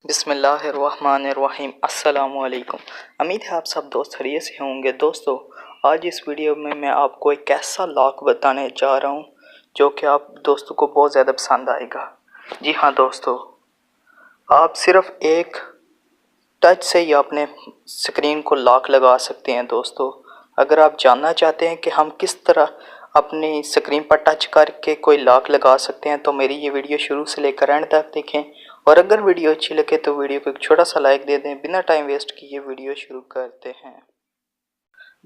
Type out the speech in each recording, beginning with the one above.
बिस्मिल्लाहिर्रहमानिर्रहीम। अस्सलामुअलैकुम। उम्मीद है आप सब दोस्त खैरियत से होंगे। दोस्तों, आज इस वीडियो में मैं आपको एक ऐसा लॉक बताने जा रहा हूँ जो कि आप दोस्तों को बहुत ज़्यादा पसंद आएगा। जी हाँ दोस्तों, आप सिर्फ एक टच से ही अपने स्क्रीन को लॉक लगा सकते हैं। दोस्तों, अगर आप जानना चाहते हैं कि हम किस तरह अपनी स्क्रीन पर टच करके कोई लॉक लगा सकते हैं तो मेरी ये वीडियो शुरू से लेकर एंड तक देखें। और अगर वीडियो अच्छी लगे तो वीडियो को एक छोटा सा लाइक दे दें। बिना टाइम वेस्ट किए वीडियो शुरू करते हैं।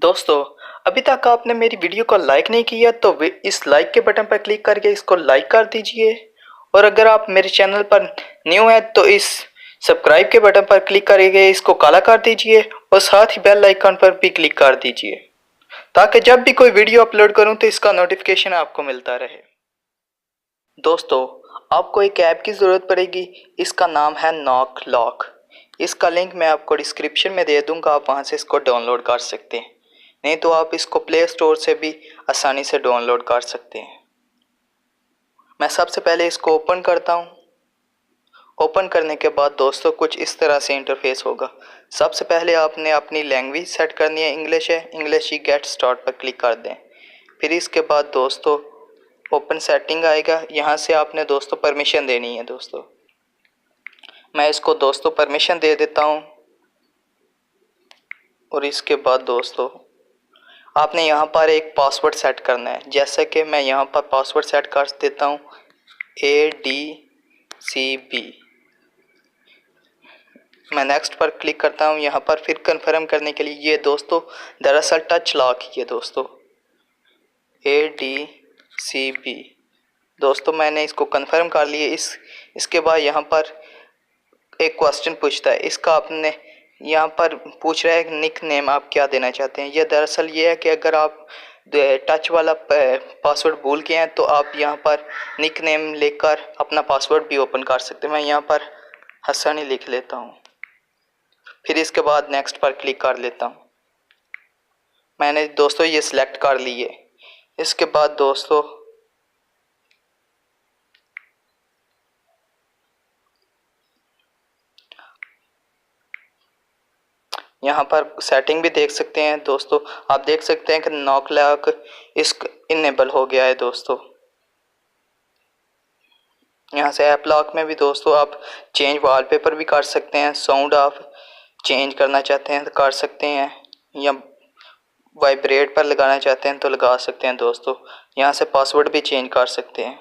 दोस्तों, अभी तक आपने मेरी वीडियो को लाइक नहीं किया तो इस लाइक के बटन पर क्लिक करके इसको लाइक कर दीजिए। और अगर आप मेरे चैनल पर न्यू हैं तो इस सब्सक्राइब के बटन पर क्लिक करके इसको काला कर दीजिए और साथ ही बेल आइकन पर भी क्लिक कर दीजिए ताकि जब भी कोई वीडियो अपलोड करूं तो इसका नोटिफिकेशन आपको मिलता रहे। दोस्तों, आपको एक ऐप की ज़रूरत पड़ेगी। इसका नाम है नॉक लॉक। इसका लिंक मैं आपको डिस्क्रिप्शन में दे दूंगा, आप वहां से इसको डाउनलोड कर सकते हैं। नहीं तो आप इसको प्ले स्टोर से भी आसानी से डाउनलोड कर सकते हैं। मैं सबसे पहले इसको ओपन करता हूं। ओपन करने के बाद दोस्तों कुछ इस तरह से इंटरफेस होगा। सबसे पहले आपने अपनी लैंग्वेज सेट करनी है। इंग्लिश है, इंग्लिश ही गेट स्टार्ट पर क्लिक कर दें। फिर इसके बाद दोस्तों ओपन सेटिंग आएगा। यहाँ से आपने दोस्तों परमिशन देनी है। दोस्तों, मैं इसको दोस्तों परमिशन दे देता हूँ। और इसके बाद दोस्तों आपने यहाँ पर एक पासवर्ड सेट करना है। जैसे कि मैं यहाँ पर पासवर्ड सेट कर देता हूँ ADCB। मैं नेक्स्ट पर क्लिक करता हूँ। यहाँ पर फिर कंफर्म करने के लिए ये दोस्तों दरअसल टच लॉक ही है। दोस्तों ADCB दोस्तों मैंने इसको कंफर्म कर लिया। इसके बाद यहाँ पर एक क्वेश्चन पूछता है। इसका आपने यहाँ पर पूछ रहा है निक नेम आप क्या देना चाहते हैं। यह दरअसल ये है कि अगर आप टच वाला पासवर्ड भूल गए हैं तो आप यहाँ पर निक नेम लेकर अपना पासवर्ड भी ओपन कर सकते हैं। मैं यहाँ पर हसन ही लिख लेता हूँ। फिर इसके बाद नेक्स्ट पर क्लिक कर लेता हूँ। मैंने दोस्तों ये सिलेक्ट कर लिए। इसके बाद दोस्तों यहाँ पर सेटिंग भी देख सकते हैं। दोस्तों आप देख सकते हैं कि नॉक लॉक इस इनेबल हो गया है। दोस्तों यहाँ से ऐप लॉक में भी दोस्तों आप चेंज वॉलपेपर भी कर सकते हैं। साउंड आप चेंज करना चाहते हैं तो कर सकते हैं, या वाइब्रेट पर लगाना चाहते हैं तो लगा सकते हैं। दोस्तों यहाँ से पासवर्ड भी चेंज कर सकते हैं।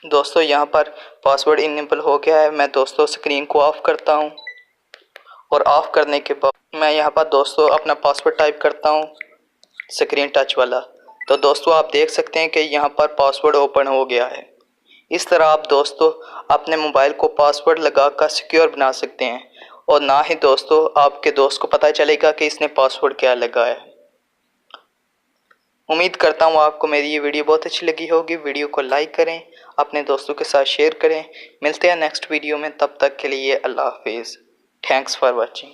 दोस्तों यहाँ पर पासवर्ड इनेबल हो गया है। मैं दोस्तों स्क्रीन को ऑफ करता हूँ और ऑफ करने के बाद मैं यहाँ पर दोस्तों अपना पासवर्ड टाइप करता हूँ स्क्रीन टच वाला। तो दोस्तों आप देख सकते हैं कि यहाँ पर पासवर्ड ओपन हो गया है। इस तरह आप दोस्तों अपने मोबाइल को पासवर्ड लगाकर सिक्योर बना सकते हैं और ना ही दोस्तों आपके दोस्त को पता चलेगा कि इसने पासवर्ड क्या लगाया है। उम्मीद करता हूँ आपको मेरी ये वीडियो बहुत अच्छी लगी होगी। वीडियो को लाइक करें, अपने दोस्तों के साथ शेयर करें। मिलते हैं नेक्स्ट वीडियो में, तब तक के लिए अल्लाह हाफिज़। Thanks for watching.